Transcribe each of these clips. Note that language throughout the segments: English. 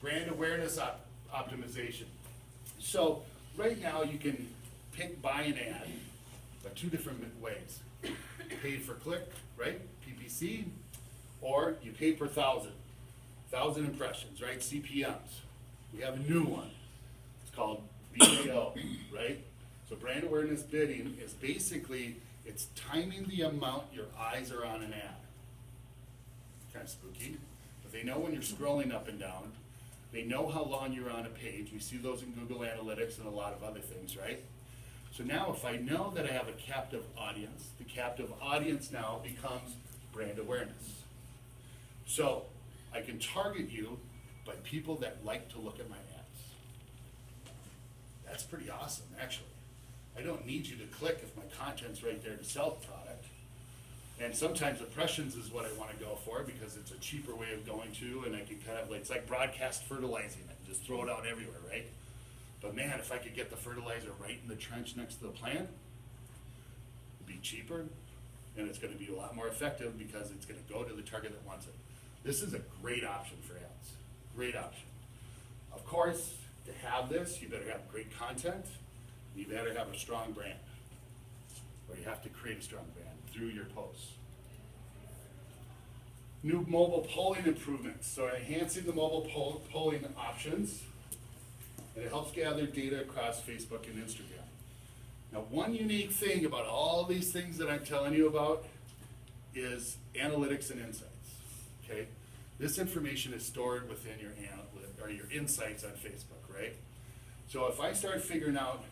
Brand awareness optimization. So right now you can buy an ad by two different ways. Pay per click, right? PPC, or you pay per thousand impressions, right? CPMs. We have a new one. It's called BAO, right? So brand awareness bidding is basically, it's timing the amount your eyes are on an ad. Kind of spooky, but they know when you're scrolling up and down. They know how long you're on a page. We see those in Google Analytics and a lot of other things, right? So now if I know that I have a captive audience, the captive audience now becomes brand awareness. So I can target you by people that like to look at my ads. That's pretty awesome, actually. I don't need you to click if my content's right there to sell the product. And sometimes impressions is what I want to go for because it's a cheaper way of going to, and I can kind of, it's like broadcast fertilizing it, just throw it out everywhere, right? But man, if I could get the fertilizer right in the trench next to the plant, it'd be cheaper, and it's going to be a lot more effective because it's going to go to the target that wants it. This is a great option for ads, great option. Of course, to have this, you better have great content, you better have a strong brand, or you have to create a strong brand through your posts. New mobile polling improvements. So enhancing the mobile polling options, and it helps gather data across Facebook and Instagram. Now, one unique thing about all these things that I'm telling you about is analytics and insights, okay? This information is stored within your insights on Facebook, right? So if I start figuring out,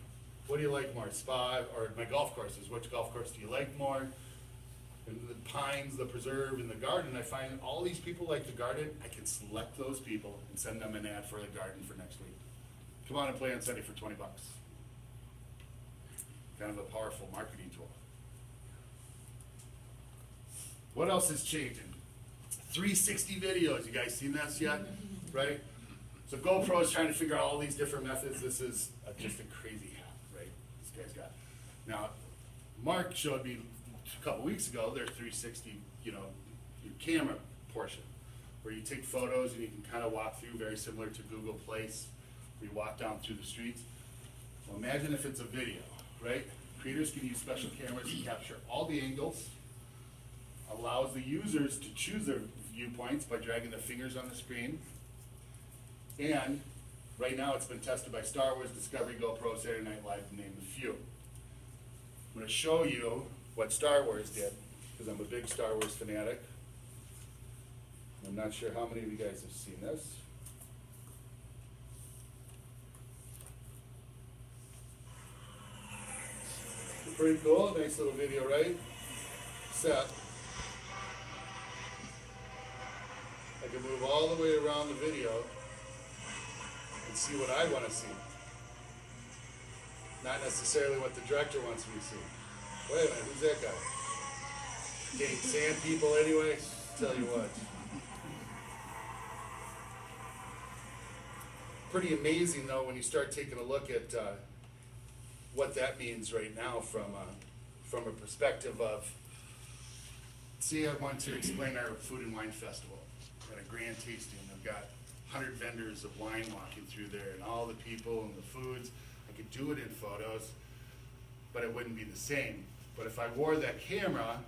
what do you like more, spa or my golf courses, which golf course do you like more? And the pines, the preserve, and the garden, I find all these people like the garden, I can select those people and send them an ad for the garden for next week. Come on and play on Sunday for 20 bucks. Kind of a powerful marketing tool. What else is changing? 360 videos, you guys seen this yet? Right? So GoPro is trying to figure out all these different methods. This is just a crazy hack, right? This guy's got. Now, Mark showed me a couple weeks ago their 360, your camera portion, where you take photos and you can kind of walk through, very similar to Google Place, where you walk down through the streets. Well, imagine if it's a video, right? Creators can use special cameras to capture all the angles, allows the users to choose their viewpoints by dragging their fingers on the screen. And right now it's been tested by Star Wars, Discovery, GoPro, Saturday Night Live, to name a few. I'm going to show you what Star Wars did, because I'm a big Star Wars fanatic. I'm not sure how many of you guys have seen this. Pretty cool, nice little video, right? Set. I can move all the way around the video and see what I want to see. Not necessarily what the director wants me to see. Wait a minute, who's that guy? Getting sand people anyway? Tell you what. Pretty amazing though when you start taking a look at what that means right now from a perspective of, see, I want to explain our food and wine festival. We've got a grand tasting. I've got 100 vendors of wine walking through there and all the people and the foods. I could do it in photos, but it wouldn't be the same. But if I wore that camera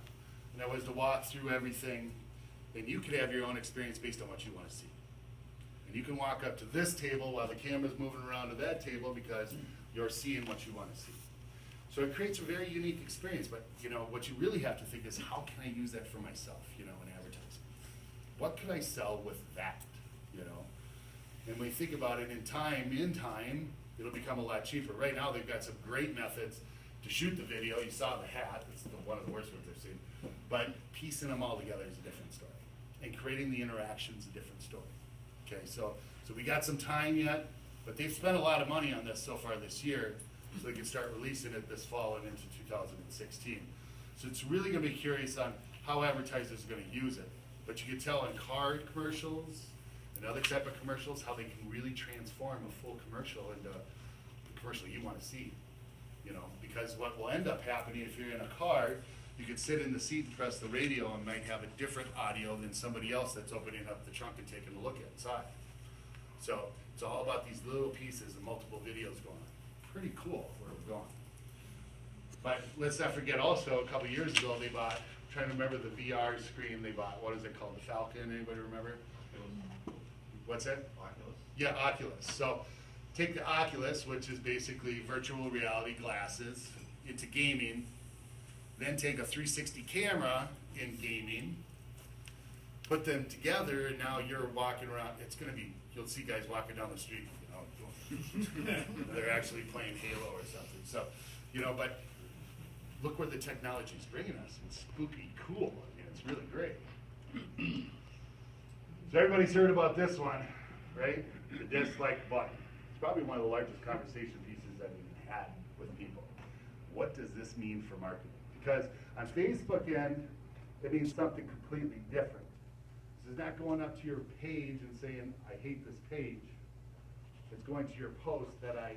and I was to walk through everything, then you could have your own experience based on what you want to see. And you can walk up to this table while the camera's moving around to that table because you're seeing what you want to see. So it creates a very unique experience, but what you really have to think is, how can I use that for myself, in advertising? What can I sell with that, And when you think about it in time, it'll become a lot cheaper. Right now they've got some great methods to shoot the video. You saw the hat, it's one of the worst ones I've seen. But piecing them all together is a different story. And creating the interactions is a different story. Okay, so we got some time yet, but they've spent a lot of money on this so far this year, so they can start releasing it this fall and into 2016. So it's really going to be curious on how advertisers are going to use it. But you can tell in car commercials and other type of commercials how they can really transform a full commercial into the commercial you want to see. Because what will end up happening if you're in a car, you could sit in the seat and press the radio and might have a different audio than somebody else that's opening up the trunk and taking a look inside. So it's all about these little pieces and multiple videos going on. Pretty cool where we're going. But let's not forget also, a couple years ago, they bought, I'm trying to remember the VR screen they bought. What is it called? The Falcon? Anybody remember? What's that? Oculus. Yeah, Oculus. So take the Oculus, which is basically virtual reality glasses, into gaming. Then take a 360 camera in gaming, put them together, and now you're walking around. It's going to be, you'll see guys walking down the street, you know, they're actually playing Halo or something. So, you know, but look where the technology's bringing us. It's spooky cool. I mean, it's really great. So everybody's heard about this one, right? The dislike button. It's probably one of the largest conversation pieces that we've had with people. What does this mean for marketing? Because on Facebook end, it means something completely different. This is not going up to your page and saying, I hate this page. It's going to your post that I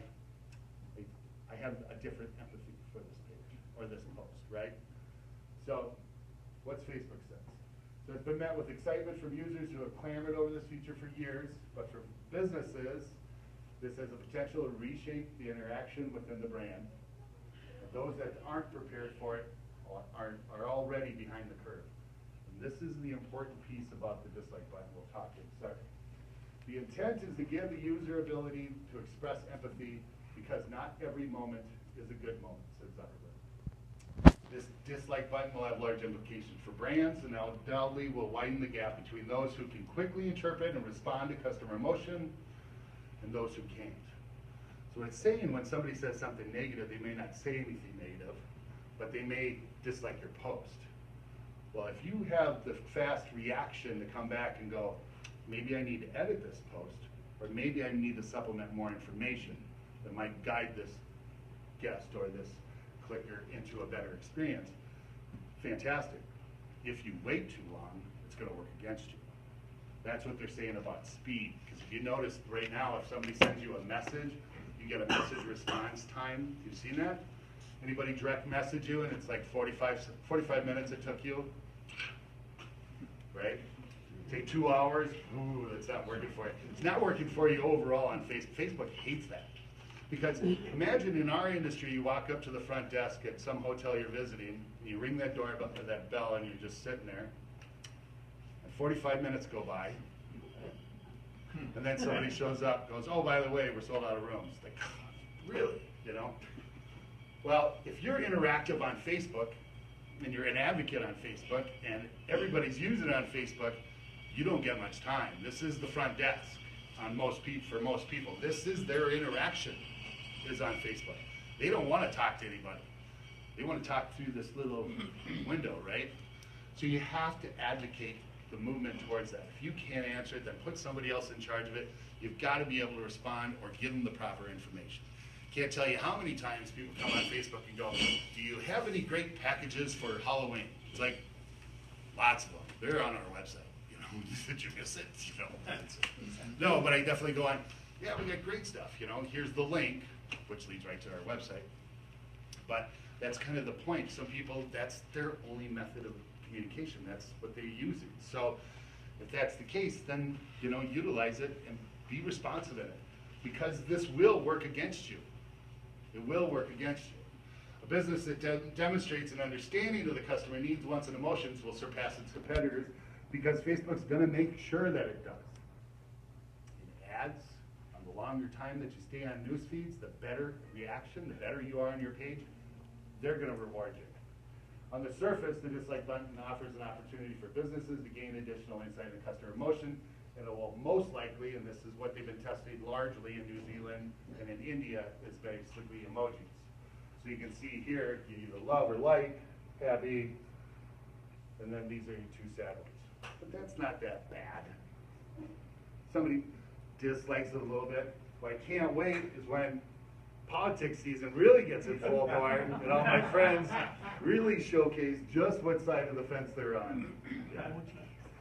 have a different empathy for this page or this post, right? So what's Facebook says? So it's been met with excitement from users who have clamored over this feature for years, but for businesses, this has the potential to reshape the interaction within the brand. And those that aren't prepared for it are already behind the curve. And this is the important piece about the dislike button we'll talk in a second. The intent is to give the user ability to express empathy because not every moment is a good moment, says Zuckerberg. This dislike button will have large implications for brands and undoubtedly will widen the gap between those who can quickly interpret and respond to customer emotion and those who can't. So it's saying when somebody says something negative, they may not say anything negative, but they may dislike your post. Well, if you have the fast reaction to come back and go, maybe I need to edit this post, or maybe I need to supplement more information that might guide this guest or this clicker into a better experience, fantastic. If you wait too long, it's going to work against you. That's what they're saying about speed. Because if you notice right now, if somebody sends you a message, you get a message response time. You've seen that? Anybody direct message you and it's like 45 minutes it took you? Right? Take 2 hours, ooh, that's not working for you. It's not working for you overall on Facebook. Facebook hates that. Because imagine in our industry, you walk up to the front desk at some hotel you're visiting, and you ring that door, that bell, and you're just sitting there. And 45 minutes go by, and then somebody shows up, goes, "Oh, by the way, we're sold out of rooms." Like, really, you know? Well, if you're interactive on Facebook, and you're an advocate on Facebook, and everybody's using it on Facebook, you don't get much time. This is the front desk on for most people. This is their interaction is on Facebook. They don't want to talk to anybody. They want to talk through this little window, right? So you have to advocate the movement towards that. If you can't answer it, then put somebody else in charge of it. You've got to be able to respond or give them the proper information. Can't tell you how many times people come on Facebook and go, "Do you have any great packages for Halloween?" It's like, lots of them. They're on our website. You know, did you miss it? You know, no, but I definitely go on, yeah, we got great stuff. You know, here's the link, which leads right to our website. But that's kind of the point. Some people, that's their only method of communication. That's what they're using. So if that's the case, then, you know, utilize it and be responsive in it. Because this will work against you. It will work against you. A business that demonstrates an understanding of the customer needs, wants, and emotions will surpass its competitors because Facebook's going to make sure that it does. In ads, on the longer time that you stay on news feeds, the better reaction, the better you are on your page, they're going to reward you. On the surface, the dislike button offers an opportunity for businesses to gain additional insight into customer emotion, and it will most likely, and this is what they've been testing largely in New Zealand and in India, is basically emojis. So you can see here, you either love or like, happy, and then these are your two sad ones. But that's not that bad. Somebody dislikes it a little bit. What I can't wait is when politics season really gets in full bore, and all my friends really showcase just what side of the fence they're on. Yeah.